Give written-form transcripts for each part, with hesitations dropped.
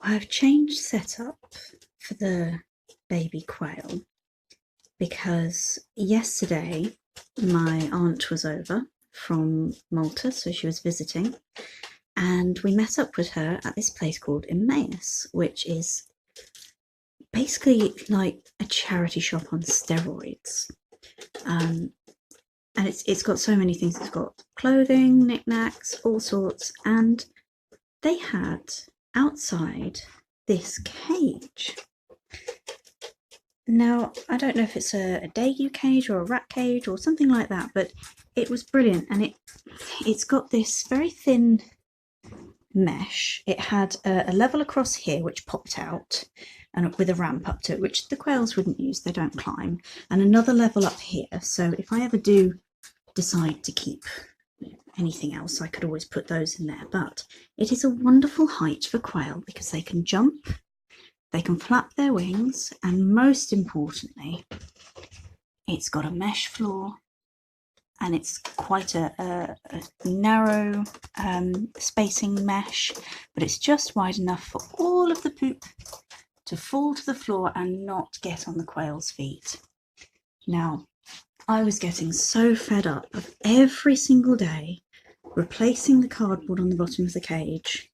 I've changed setup for the baby quail because yesterday my aunt was over from Malta, so she was visiting, and we met up with her at this place called Emmaus, which is basically like a charity shop on steroids. And it's got so many things. It's got clothing, knickknacks, all sorts, and they had outside this cage. Now, I don't know if it's a Daegu cage or a rat cage or something like that, but it was brilliant, and it's got this very thin mesh. It had a level across here which popped out and with a ramp up to it, which the quails wouldn't use, they don't climb, and another level up here. So if I ever do decide to keep anything else, I could always put those in there. But it is a wonderful height for quail because they can jump, they can flap their wings, and most importantly, it's got a mesh floor, and it's quite a narrow spacing mesh, but it's just wide enough for all of the poop to fall to the floor and not get on the quail's feet. Now, I was getting so fed up of every single day replacing the cardboard on the bottom of the cage,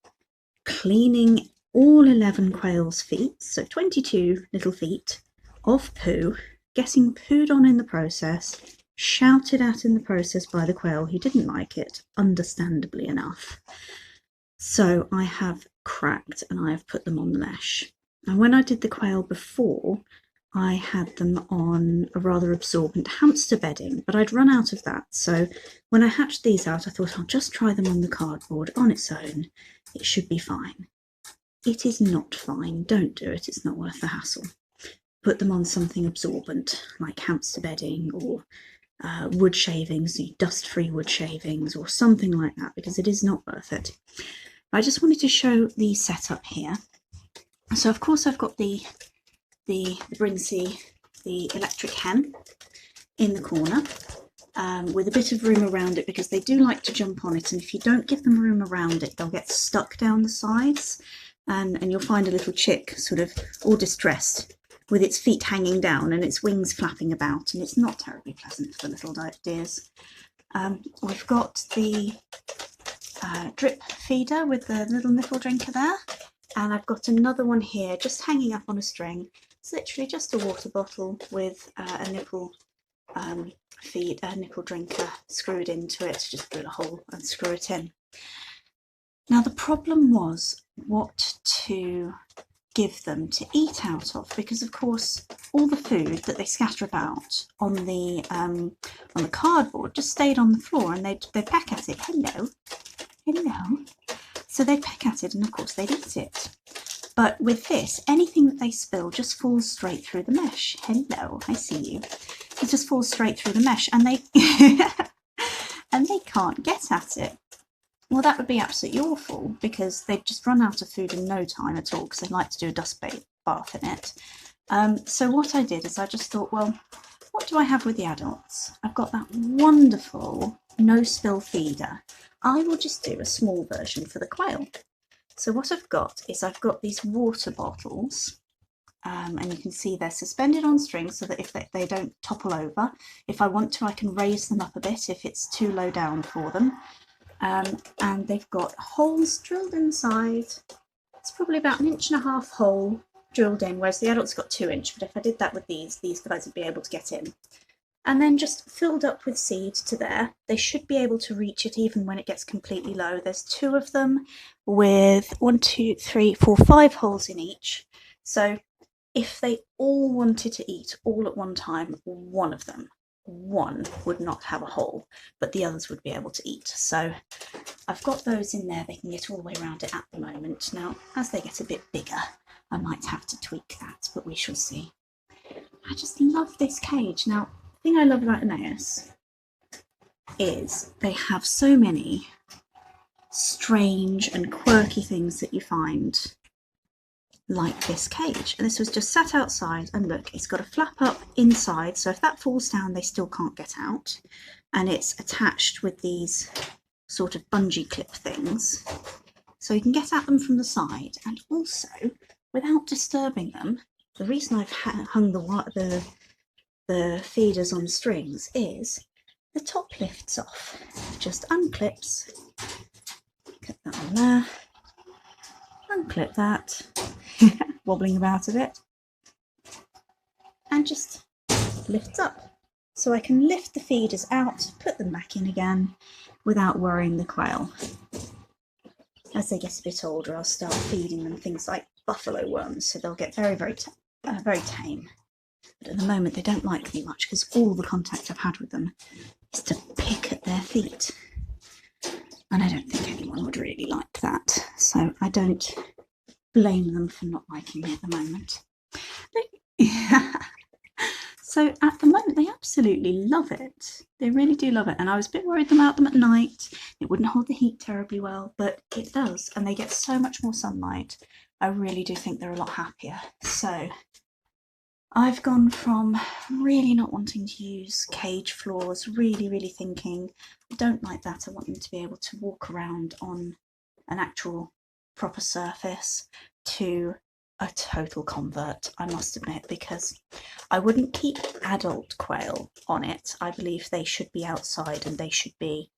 cleaning all 11 quail's feet, so 22 little feet of poo, getting pooed on in the process, shouted at in the process by the quail who didn't like it, understandably enough. So I have cracked and I have put them on the mesh. And when I did the quail before, I had them on a rather absorbent hamster bedding, but I'd run out of that. So when I hatched these out, I thought I'll just try them on the cardboard on its own. It should be fine. It is not fine. Don't do it. It's not worth the hassle. Put them on something absorbent like hamster bedding or wood shavings, dust-free wood shavings or something like that, because it is not worth it. I just wanted to show the setup here. So of course I've got the Brinsea, the electric hen, in the corner with a bit of room around it because they do like to jump on it, and if you don't give them room around it, they'll get stuck down the sides, and you'll find a little chick sort of all distressed with its feet hanging down and its wings flapping about, and it's not terribly pleasant for the little dears. We've got the drip feeder with the little nipple drinker there, and I've got another one here just hanging up on a string. It's literally just a water bottle with a nipple nipple drinker screwed into it. Just drill a hole and screw it in. Now the problem was what to give them to eat out of, because of course all the food that they scatter about on the cardboard just stayed on the floor, and they'd peck at it. Hello. So they'd peck at it, and of course they'd eat it. But with this, anything that they spill just falls straight through the mesh. Hello, I see you. It just falls straight through the mesh, and they and they can't get at it. Well, that would be absolutely awful because they'd just run out of food in no time at all, because they like to do a dust bath in it. So what I did is I just thought, well, what do I have with the adults? I've got that wonderful no-spill feeder. I will just do a small version for the quail. So what I've got is I've got these water bottles, and you can see they're suspended on strings so that if they don't topple over. If I want to, I can raise them up a bit if it's too low down for them. And they've got holes drilled inside. It's probably about 1.5 inch hole drilled in, whereas the adults got 2 inch, but if I did that with these guys would be able to get in. And then just filled up with seed to there. They should be able to reach it even when it gets completely low. There's 2 of them with 1, 2, 3, 4, 5 holes in each. So if they all wanted to eat all at one time, one would not have a hole, but the others would be able to eat. So I've got those in there. They can get all the way around it at the moment. Now, as they get a bit bigger, I might have to tweak that, but we shall see. I just love this cage. Now, the thing I love about Emmaus is they have so many strange and quirky things that you find, like this cage. And this was just sat outside, and look, it's got a flap up inside, so if that falls down they still can't get out, and it's attached with these sort of bungee clip things. So you can get at them from the side, and also without disturbing them. The reason I've hung the feeders on strings is the top lifts off. Just unclips, get that on there, unclip that, wobbling about a bit, and just lifts up. So I can lift the feeders out, put them back in again without worrying the quail. As they get a bit older, I'll start feeding them things like buffalo worms, so they'll get very, very tame. But at the moment, they don't like me much because all the contact I've had with them is to pick at their feet. And I don't think anyone would really like that. So I don't blame them for not liking me at the moment. So at the moment, they absolutely love it. They really do love it. And I was a bit worried about them at night. It wouldn't hold the heat terribly well, but it does. And they get so much more sunlight. I really do think they're a lot happier. So I've gone from really not wanting to use cage floors, really thinking, I don't like that. I want them to be able to walk around on an actual proper surface, to a total convert, I must admit, because I wouldn't keep adult quail on it. I believe they should be outside and they should be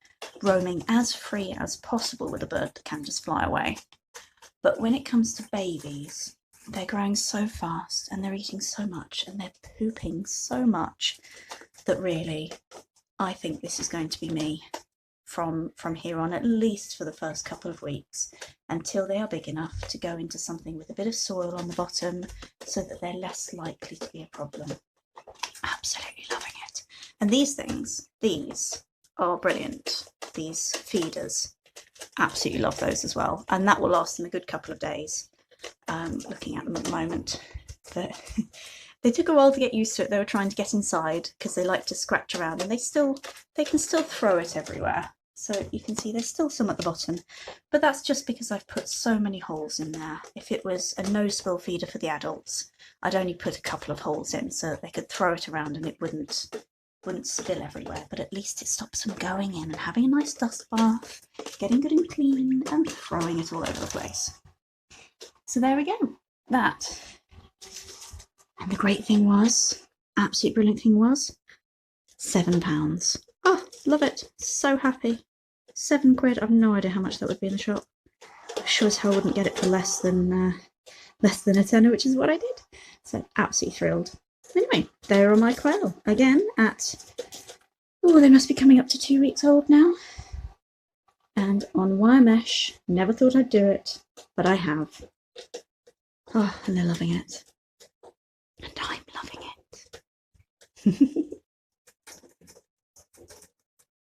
roaming as free as possible with a bird that can just fly away. But when it comes to babies, they're growing so fast and they're eating so much and they're pooping so much that really I think this is going to be me from here on, at least for the first couple of weeks, until they are big enough to go into something with a bit of soil on the bottom so that they're less likely to be a problem. Absolutely loving it. And these things, these are brilliant. These feeders, absolutely love those as well. And that will last them a good couple of days. Looking at them at the moment. But they took a while to get used to it. They were trying to get inside because they like to scratch around, and they can still throw it everywhere. So you can see there's still some at the bottom, but that's just because I've put so many holes in there. If it was a no spill feeder for the adults, I'd only put a couple of holes in so that they could throw it around and it wouldn't spill everywhere. But at least it stops them going in and having a nice dust bath, getting good and clean, and throwing it all over the place. So there we go. That. And the great thing was, absolute brilliant thing was, £7. Oh, love it. So happy. £7. I've no idea how much that would be in the shop. I'm sure as hell I wouldn't get it for less than a tenner, which is what I did. So absolutely thrilled. Anyway, there are my quail. Again at, oh, they must be coming up to 2 weeks old now. And on wire mesh. Never thought I'd do it, but I have. Oh, and they're loving it. And I'm loving it.